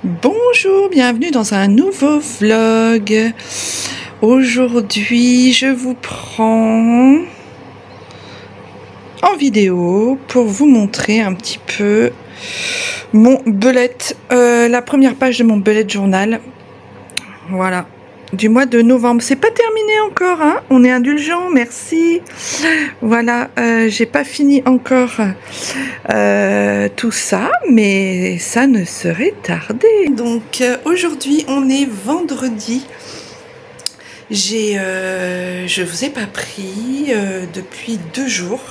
Bonjour, bienvenue dans un nouveau vlog. Aujourd'hui, je vous prends en vidéo pour vous montrer un petit peu mon bullet, la première page de mon bullet journal. Voilà, du mois de novembre. C'est pas terminé encore, hein, on est indulgent, merci. Voilà, j'ai pas fini encore tout ça, mais ça ne serait tardé. Donc aujourd'hui, on est vendredi. Je vous ai pas pris depuis 2 jours.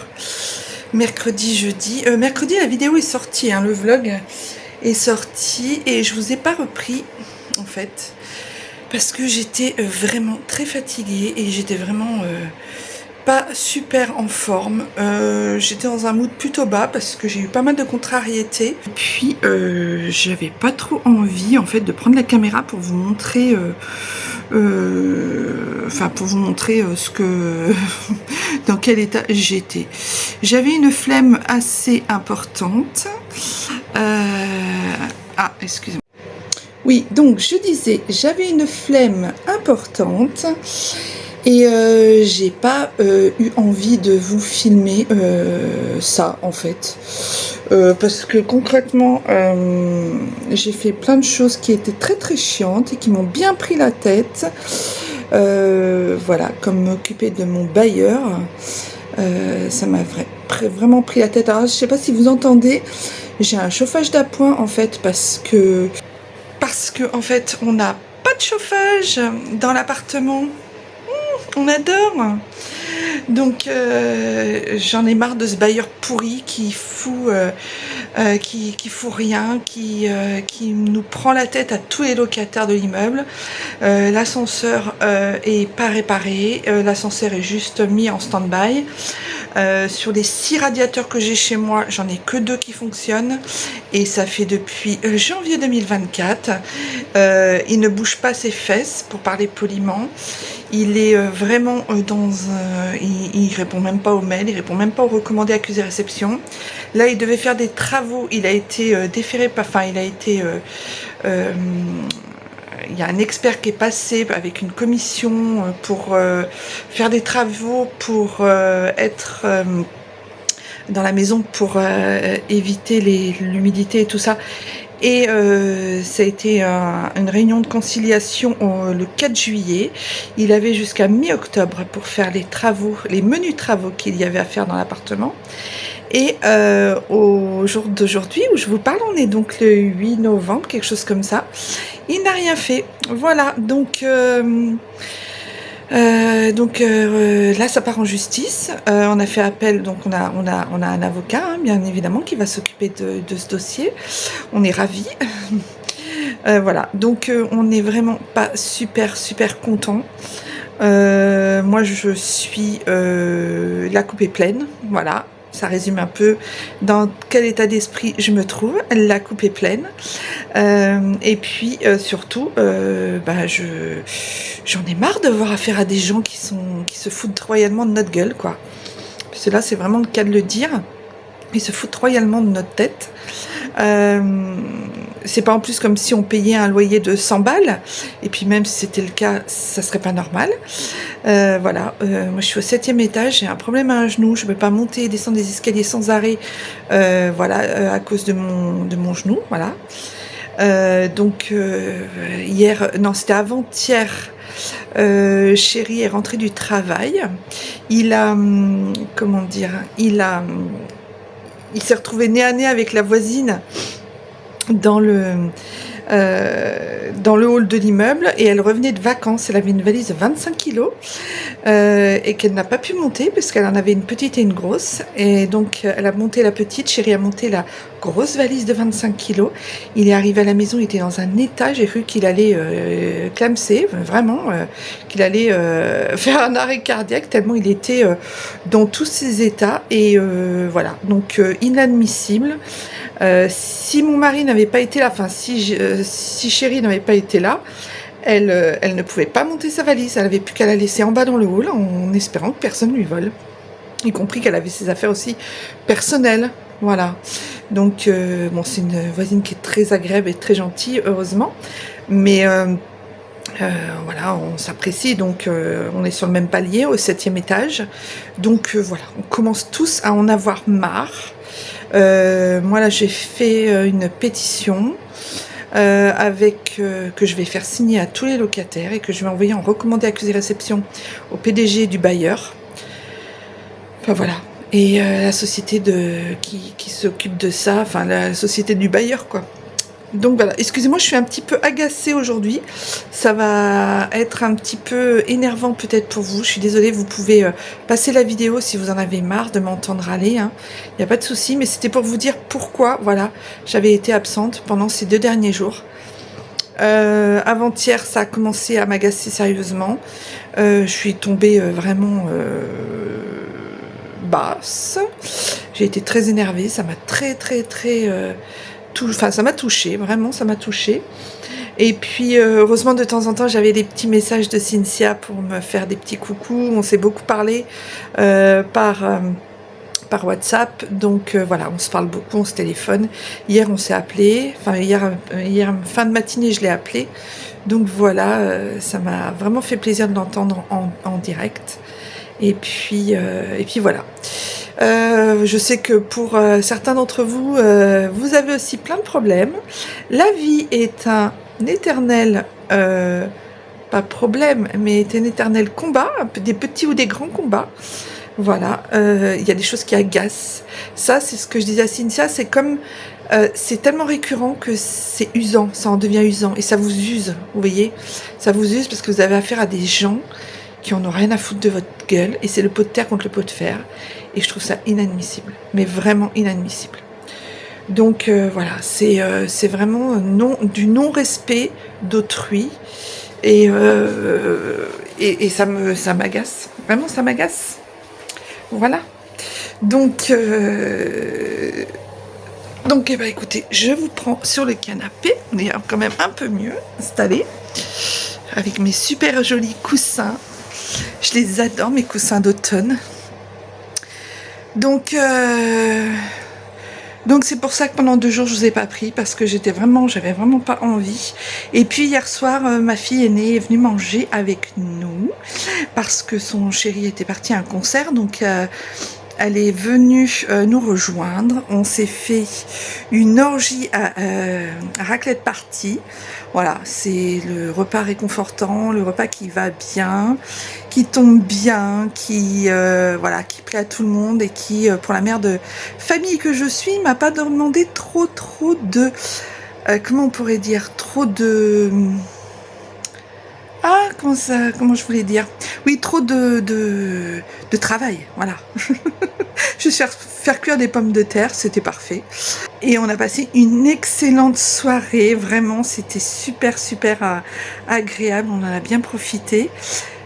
Mercredi, jeudi. Mercredi, la vidéo est sortie, hein, le vlog est sorti et je vous ai pas repris en fait. Parce que j'étais vraiment très fatiguée et j'étais vraiment pas super en forme. J'étais dans un mood plutôt bas parce que j'ai eu pas mal de contrariétés. Et puis j'avais pas trop envie en fait de prendre la caméra pour vous montrer ce que dans quel état j'étais. J'avais une flemme assez importante. Excusez-moi. Oui, donc je disais, j'avais une flemme importante et j'ai pas eu envie de vous filmer ça en fait. Parce que concrètement, j'ai fait plein de choses qui étaient très très chiantes et qui m'ont bien pris la tête. Voilà, comme m'occuper de mon bailleur. Ça m'a vraiment pris la tête. Alors, je sais pas si vous entendez, j'ai un chauffage d'appoint en fait parce que en fait on n'a pas de chauffage dans l'appartement. On adore. Donc j'en ai marre de ce bailleur pourri qui fout rien, qui nous prend la tête à tous les locataires de l'immeuble. L'ascenseur est pas réparé, l'ascenseur est juste mis en stand-by. Sur les 6 radiateurs que j'ai chez moi, j'en ai que 2 qui fonctionnent et ça fait depuis janvier 2024. Il ne bouge pas ses fesses, pour parler poliment. Il est vraiment il répond même pas aux mails, il répond même pas aux recommandés accusés réception. Là, il devait faire des travaux, il a été déféré, il y a un expert qui est passé avec une commission pour faire des travaux, pour être dans la maison, pour éviter l'humidité et tout ça. Et ça a été une réunion de conciliation le 4 juillet. Il avait jusqu'à mi-octobre pour faire les travaux, les menus travaux qu'il y avait à faire dans l'appartement. Et au jour d'aujourd'hui où je vous parle, on est donc le 8 novembre, quelque chose comme ça. Il n'a rien fait. Voilà, donc là ça part en justice. On a fait appel, donc on a un avocat, hein, bien évidemment, qui va s'occuper de ce dossier. On est ravis. Voilà, donc on n'est vraiment pas super content. Moi je suis la coupe est pleine, voilà. Ça résume un peu dans quel état d'esprit je me trouve. La coupe est pleine. Et puis surtout, j'en ai marre de voir affaire à des gens qui se foutent royalement de notre gueule, quoi. Parce que là, c'est vraiment le cas de le dire. Ils se foutent royalement de notre tête. C'est pas en plus comme si on payait un loyer de 100 balles. Et puis même si c'était le cas, ça serait pas normal. Voilà, moi je suis au 7e étage, j'ai un problème à un genou, je peux pas monter et descendre des escaliers sans arrêt, voilà, à cause de mon genou, voilà. Hier, non, c'était avant-hier, Chéri est rentré du travail. Il a, comment dire, il s'est retrouvé nez à nez avec la voisine dans le hall de l'immeuble et elle revenait de vacances. Elle avait une valise de 25 kilos et qu'elle n'a pas pu monter parce qu'elle en avait une petite et une grosse, et donc elle a monté la petite, Chéri a monté la grosse valise de 25 kilos. Il est arrivé à la maison, il était dans un état, j'ai cru qu'il allait clamser, vraiment, qu'il allait faire un arrêt cardiaque tellement il était dans tous ses états. Et voilà, donc inadmissible. Si mon mari n'avait pas été là, enfin si Chéri n'avait pas été là, elle ne pouvait pas monter sa valise. Elle avait plus qu'à la laisser en bas dans le hall en espérant que personne lui vole, y compris qu'elle avait ses affaires aussi personnelles. Voilà. Donc bon, c'est une voisine qui est très agréable et très gentille, heureusement. Mais voilà, on s'apprécie, donc on est sur le même palier, au 7e étage. Donc voilà, on commence tous à en avoir marre. Moi là, j'ai fait une pétition que je vais faire signer à tous les locataires et que je vais envoyer en recommandé accusé réception au PDG du bailleur. Enfin voilà. Et la société qui s'occupe de ça, enfin la société du bailleur, quoi. Donc voilà, excusez-moi, je suis un petit peu agacée aujourd'hui. Ça va être un petit peu énervant peut-être pour vous. Je suis désolée, vous pouvez passer la vidéo si vous en avez marre de m'entendre râler, hein. Il n'y a pas de souci, mais c'était pour vous dire pourquoi, voilà, j'avais été absente pendant ces 2 derniers jours. Avant-hier, ça a commencé à m'agacer sérieusement. Je suis tombée vraiment basse. J'ai été très énervée, ça m'a très enfin, ça m'a touchée, vraiment, ça m'a touchée. Et puis, heureusement, de temps en temps, j'avais des petits messages de Cynthia pour me faire des petits coucous. On s'est beaucoup parlé par WhatsApp. Donc, voilà, on se parle beaucoup, on se téléphone. Hier, on s'est appelé. Enfin, hier, fin de matinée, je l'ai appelé. Donc, voilà, ça m'a vraiment fait plaisir de l'entendre en direct. Et puis voilà. Je sais que pour certains d'entre vous, vous avez aussi plein de problèmes. La vie est un éternel, pas problème, mais est un éternel combat, des petits ou des grands combats. Voilà, il y a des choses qui agacent. Ça, c'est ce que je disais à Cynthia, c'est comme... c'est tellement récurrent que c'est usant, ça en devient usant, et ça vous use, vous voyez. Ça vous use parce que vous avez affaire à des gens qui en ont rien à foutre de votre gueule, et c'est le pot de terre contre le pot de fer, et je trouve ça inadmissible, mais vraiment inadmissible. Donc voilà, c'est vraiment du non-respect d'autrui, et ça m'agace, vraiment ça m'agace, voilà. Donc eh ben, écoutez, je vous prends sur le canapé, on est quand même un peu mieux installé, avec mes super jolis coussins. Je les adore, mes coussins d'automne. Donc c'est pour ça que pendant 2 jours je vous ai pas pris, parce que j'avais vraiment pas envie. Et puis hier soir, ma fille aînée est venue manger avec nous parce que son chéri était parti à un concert, donc elle est venue nous rejoindre. On s'est fait une orgie à raclette party. Voilà, c'est le repas réconfortant, le repas qui va bien, qui tombe bien, qui plaît à tout le monde, et qui, pour la mère de famille que je suis, m'a pas demandé trop de, comment on pourrait dire, trop de... Ah, comment je voulais dire? Oui, trop de travail, voilà. Je suis faire cuire des pommes de terre, c'était parfait. Et on a passé une excellente soirée, vraiment, c'était super agréable, on en a bien profité.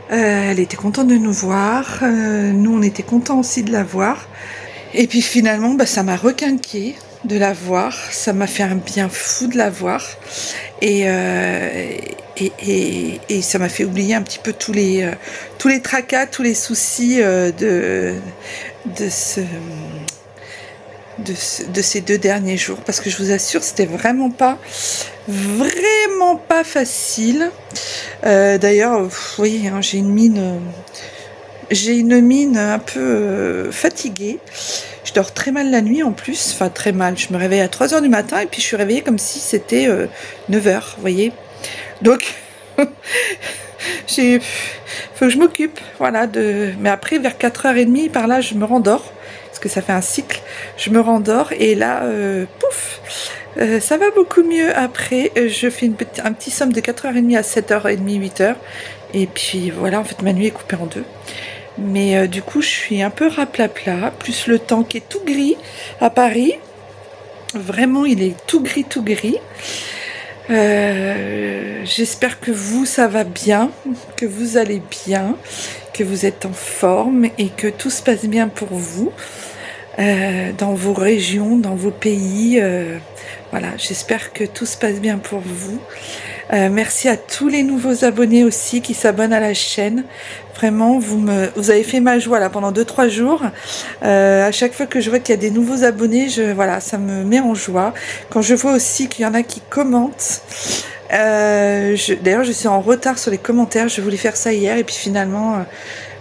Elle était contente de nous voir, nous on était contents aussi de la voir. Et puis finalement, ça m'a requinqué de la voir, ça m'a fait un bien fou de la voir. Et ça m'a fait oublier un petit peu tous les tracas, tous les soucis de ces 2 derniers jours, parce que je vous assure, c'était vraiment pas facile. D'ailleurs, vous voyez, hein, j'ai une mine un peu fatiguée. Je dors très mal la nuit en plus, enfin très mal. Je me réveille à 3h du matin et puis je suis réveillée comme si c'était 9h, vous voyez. Donc, faut que je m'occupe, voilà. Mais après, vers 4h30, par là, je me rendors, parce que ça fait un cycle. Je me rendors et là, pouf, ça va beaucoup mieux après. Je fais un petit somme de 4h30 à 7h30, 8h. Et puis voilà, en fait, ma nuit est coupée en 2. Mais du coup, je suis un peu raplapla, plus le temps qui est tout gris à Paris. Vraiment, il est tout gris. J'espère que vous, ça va bien, que vous allez bien, que vous êtes en forme et que tout se passe bien pour vous, dans vos régions, dans vos pays. Voilà, j'espère que tout se passe bien pour vous. Merci à tous les nouveaux abonnés aussi qui s'abonnent à la chaîne. Vraiment, vous avez fait ma joie là pendant 2-3 jours. À chaque fois que je vois qu'il y a des nouveaux abonnés, voilà, ça me met en joie. Quand je vois aussi qu'il y en a qui commentent. D'ailleurs, je suis en retard sur les commentaires. Je voulais faire ça hier et puis finalement,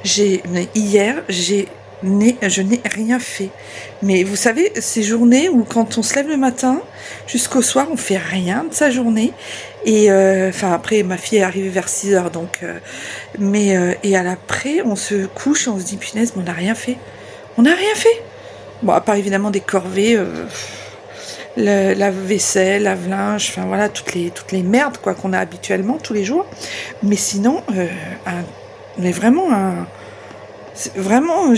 hier, je n'ai rien fait. Mais vous savez, ces journées où quand on se lève le matin jusqu'au soir, on fait rien de sa journée. Et enfin après, ma fille est arrivée vers 6 heures, donc. Et à l'après, on se couche et on se dit punaise, mais on n'a rien fait. On n'a rien fait. Bon, à part évidemment des corvées, la vaisselle, lave-linge, enfin voilà, toutes les merdes quoi qu'on a habituellement tous les jours. Mais sinon, mais vraiment vraiment,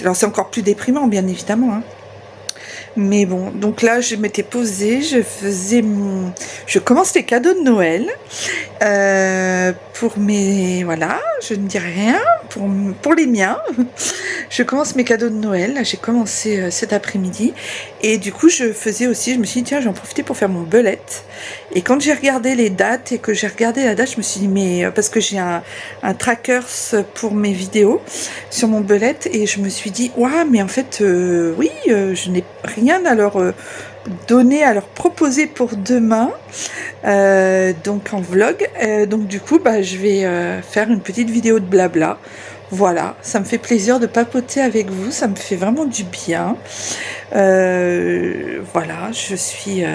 alors c'est encore plus déprimant, bien évidemment, hein. Mais bon, donc là, je m'étais posée, je commence les cadeaux de Noël pour mes, voilà, je ne dis rien, pour les miens. Je commence mes cadeaux de Noël, là, j'ai commencé cet après-midi, et du coup, je me suis dit, tiens, j'en profiter pour faire mon belette. Et quand j'ai regardé les dates et que j'ai regardé la date, je me suis dit, mais parce que j'ai un tracker pour mes vidéos sur mon belette, et je me suis dit, ouah, mais en fait, oui, je n'ai rien à leur donner, à leur proposer pour demain, donc en vlog. Donc du coup, bah, je vais faire une petite vidéo de blabla. Voilà, ça me fait plaisir de papoter avec vous, ça me fait vraiment du bien. Voilà, je suis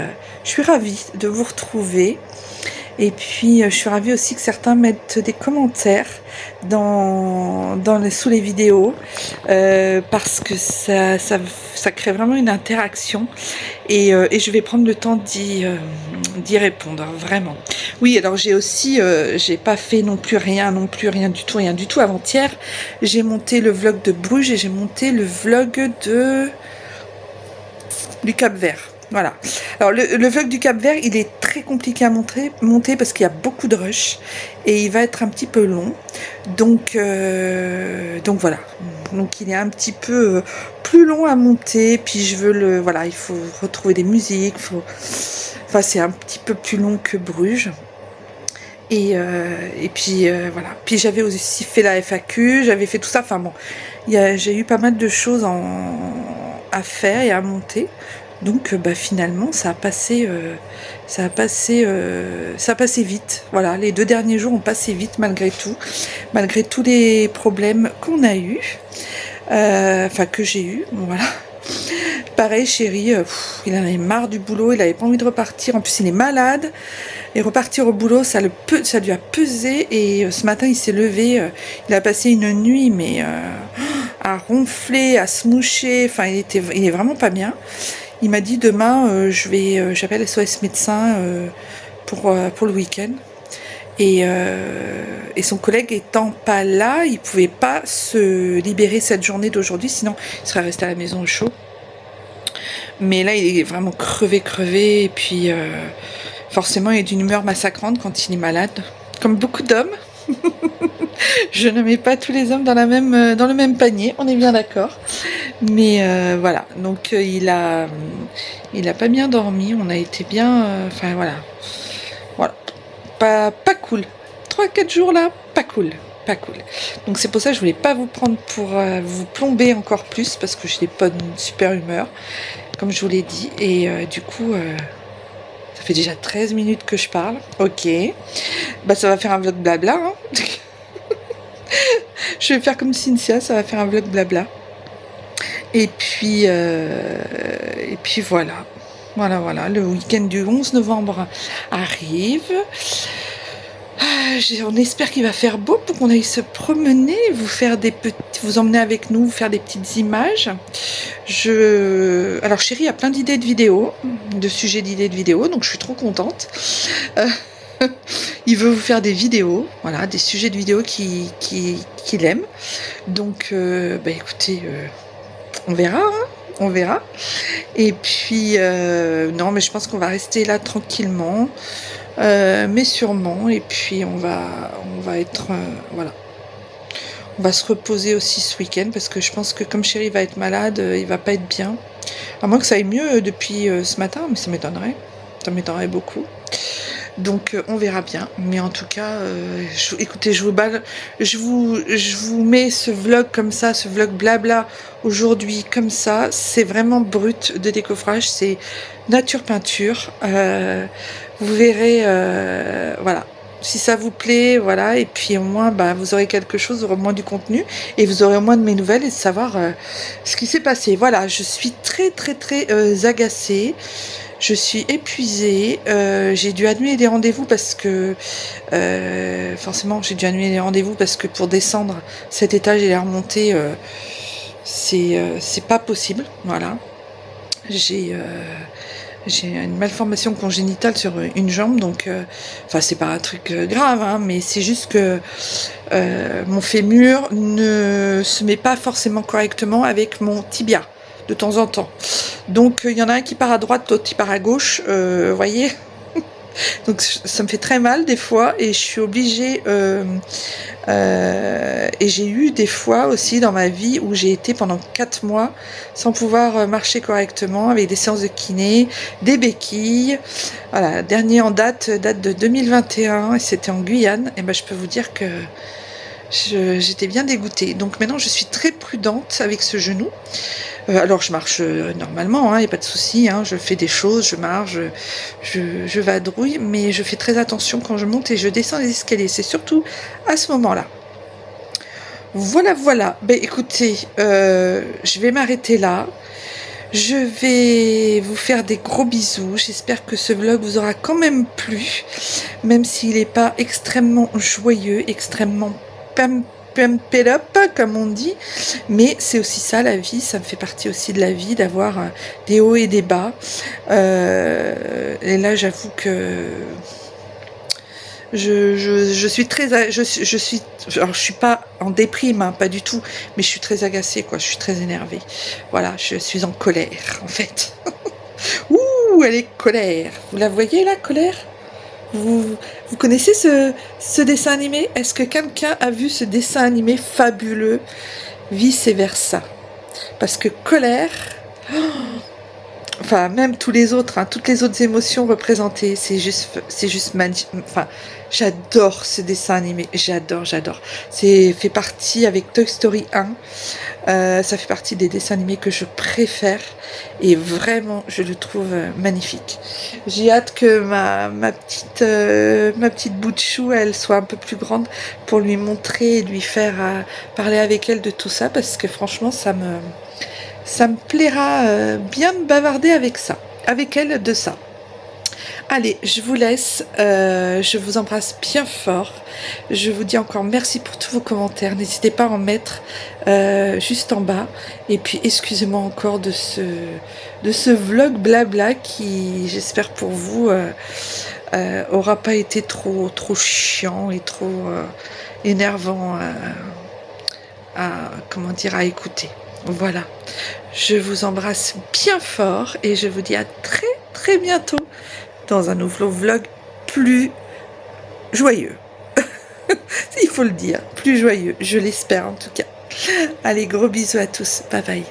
ravie de vous retrouver. Et puis, je suis ravie aussi que certains mettent des commentaires sous les vidéos, parce que ça crée vraiment une interaction. Et je vais prendre le temps d'y répondre, vraiment. Oui, alors j'ai aussi, j'ai pas fait non plus rien du tout. Avant-hier, j'ai monté le vlog de Bruges et j'ai monté le vlog du Cap-Vert. Voilà. Alors le vlog du Cap-Vert, il est très compliqué à monter parce qu'il y a beaucoup de rush et il va être un petit peu long. Donc voilà. Donc il est un petit peu plus long à monter. Puis je veux voilà, il faut retrouver des musiques. Enfin, c'est un petit peu plus long que Bruges. Et puis voilà. Puis j'avais aussi fait la FAQ, j'avais fait tout ça. Enfin bon, j'ai eu pas mal de choses à faire et à monter. Donc bah, finalement ça a passé vite. Voilà, les 2 derniers jours ont passé vite malgré tous les problèmes qu'on a eu, enfin que j'ai eu. Voilà. Pareil, chéri, il en avait marre du boulot, il avait pas envie de repartir. En plus, il est malade. Et repartir au boulot, ça lui a pesé. Et ce matin, il s'est levé. Il a passé une nuit, mais à ronfler, à se moucher. Enfin, il est vraiment pas bien. Il m'a dit demain, j'appelle SOS médecin pour le week-end. Et son collègue étant pas là, il pouvait pas se libérer cette journée d'aujourd'hui, sinon il serait resté à la maison au chaud. Mais là, il est vraiment crevé. Et puis, forcément, il est d'une humeur massacrante quand il est malade. Comme beaucoup d'hommes. Je ne mets pas tous les hommes dans le même panier, on est bien d'accord. Mais voilà, donc il a pas bien dormi, on a été bien, enfin voilà, pas cool. 3-4 jours là, pas cool. Donc c'est pour ça que je voulais pas vous prendre pour vous plomber encore plus, parce que je n'ai pas de super humeur, comme je vous l'ai dit. Et du coup, ça fait déjà 13 minutes que je parle. Ok, bah ça va faire un vlog blabla, hein. Je vais faire comme Cynthia, ça va faire un vlog blabla. Et puis voilà. Voilà. Le week-end du 11 novembre arrive. On espère qu'il va faire beau pour qu'on aille se promener, vous emmener avec nous, vous faire des petites images. Alors chérie a plein d'idées de vidéos, de sujets d'idées de vidéos, donc je suis trop contente. Il veut vous faire des vidéos, voilà, des sujets de vidéos qu'il aime. Donc, bah écoutez, on verra, hein, on verra. Et puis, non, mais je pense qu'on va rester là tranquillement, mais sûrement. Et puis, on va être, voilà. On va se reposer aussi ce week-end parce que je pense que comme chéri va être malade, il va pas être bien. À moins que ça aille mieux depuis ce matin, mais ça m'étonnerait. Ça m'étonnerait beaucoup. Donc on verra bien. Mais en tout cas, écoutez, je vous mets ce vlog comme ça, ce vlog blabla aujourd'hui comme ça. C'est vraiment brut de décoffrage, c'est nature peinture. Vous verrez, voilà. Si ça vous plaît, voilà, et puis au moins, bah, vous aurez quelque chose, vous aurez au moins du contenu, et vous aurez au moins de mes nouvelles et de savoir ce qui s'est passé. Voilà, je suis très agacée, je suis épuisée, j'ai dû annuler des rendez-vous parce que, forcément, j'ai dû annuler les rendez-vous parce que pour descendre cet étage et les remonter, c'est pas possible, voilà. J'ai une malformation congénitale sur une jambe, donc enfin c'est pas un truc grave, hein, mais c'est juste que mon fémur ne se met pas forcément correctement avec mon tibia de temps en temps. Donc il y en a un qui part à droite, l'autre qui part à gauche, voyez. Donc ça me fait très mal des fois et je suis obligée et j'ai eu des fois aussi dans ma vie où j'ai été pendant 4 mois sans pouvoir marcher correctement avec des séances de kiné, des béquilles. Voilà, dernier en date de 2021 et c'était en Guyane. Et ben je peux vous dire que j'étais bien dégoûtée. Donc maintenant je suis très prudente avec ce genou. Alors je marche normalement, il n'y a pas de souci, je fais des choses, je marche, je vadrouille, mais je fais très attention quand je monte et je descends les escaliers. C'est surtout à ce moment-là. Voilà. Ben écoutez, je vais m'arrêter là. Je vais vous faire des gros bisous. J'espère que ce vlog vous aura quand même plu, même s'il n'est pas extrêmement joyeux, extrêmement pump it up, comme on dit, mais c'est aussi ça la vie, ça me fait partie aussi de la vie d'avoir des hauts et des bas. Et là j'avoue que je suis très, alors je suis pas en déprime, pas du tout, mais je suis très agacée, quoi. Je suis très énervée. Voilà, je suis en colère, en fait. Ouh, elle est colère. Vous la voyez, la colère? Vous connaissez ce dessin animé? Est-ce que quelqu'un a vu ce dessin animé fabuleux, Vice versa? Parce que colère, enfin même tous les autres, toutes les autres émotions représentées, c'est juste magnifique. Enfin, j'adore ce dessin animé, j'adore. C'est fait partie avec Toy Story 1. Ça fait partie des dessins animés que je préfère et vraiment je le trouve magnifique. J'ai hâte que ma petite bout de chou elle soit un peu plus grande pour lui montrer et lui faire parler avec elle de tout ça, parce que franchement ça me plaira bien de bavarder avec elle de ça. Allez, je vous laisse, je vous embrasse bien fort, je vous dis encore merci pour tous vos commentaires, n'hésitez pas à en mettre juste en bas, et puis excusez-moi encore de ce vlog blabla qui, j'espère pour vous, aura pas été trop chiant et trop énervant à écouter. Voilà, je vous embrasse bien fort et je vous dis à très bientôt dans un nouveau vlog plus joyeux. Il faut le dire, plus joyeux, je l'espère en tout cas. Allez, gros bisous à tous, bye bye.